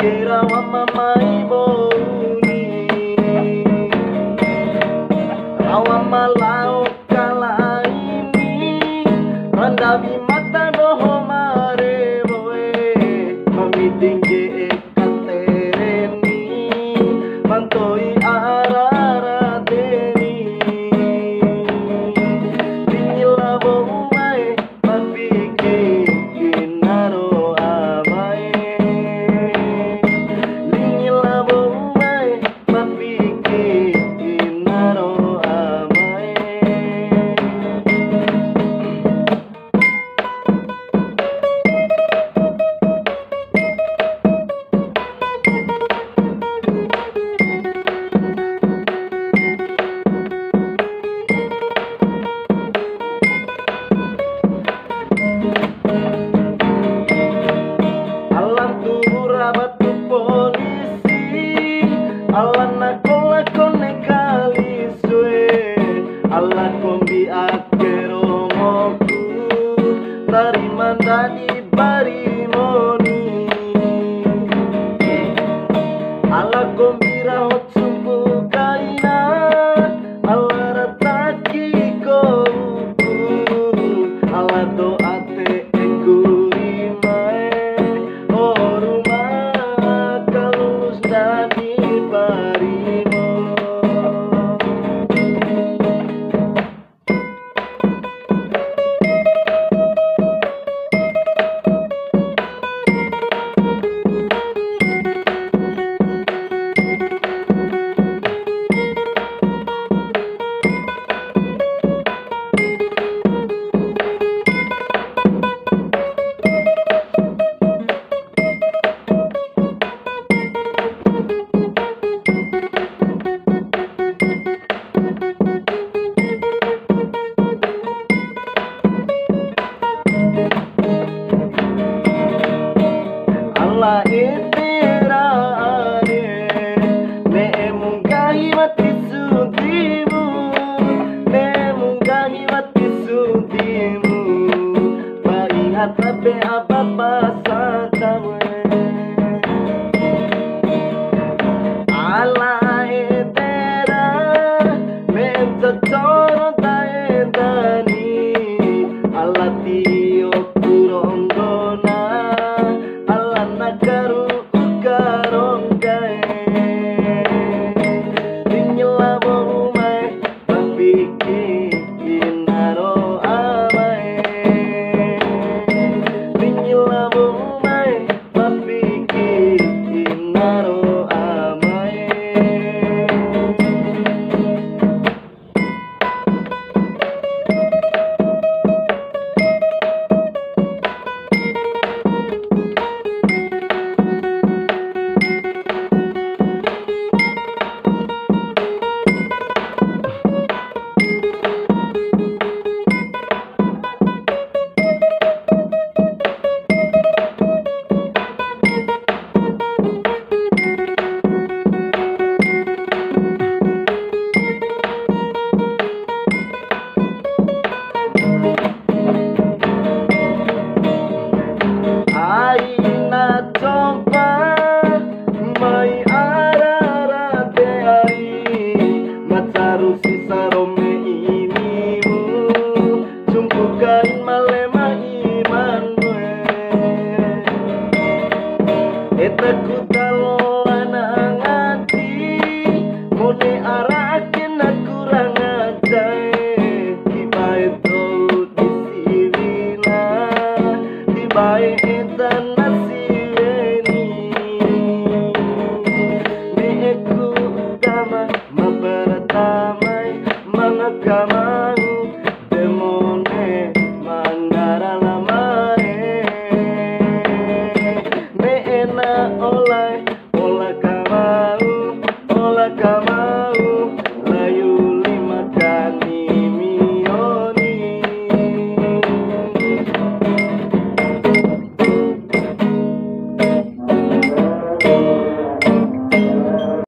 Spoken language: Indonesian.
kira wa mamai boni rawa malau kala ini randavi mata doho mare boe mamitingge ekatereni mantoi arara deni dinila boe mapiki inaro amae dinila boe mapiki inaro amae. Alam tubura batu polisi Alan nakola kone kali sue Ala kombi akero moku Tarima dadi barimoni Ala kombi rahot sumpu kaina Ala rataki kouku Ala doate ekurimae Oruma kalus dadi barimo Allah itiraane ne mungahi mati sudimu ne mungahi mati sudimu bai hatabe ababa satawe Allah itira me totoro daedani Allah tio kurongona nagaru ukaronggae dinyela bohumai mapiki inaro amae dinyela bohumai mapiki inaro amae. Aina coba mai arara te ai Macaru sisa rome inimu Sungkukan malema iman gue Eta kuta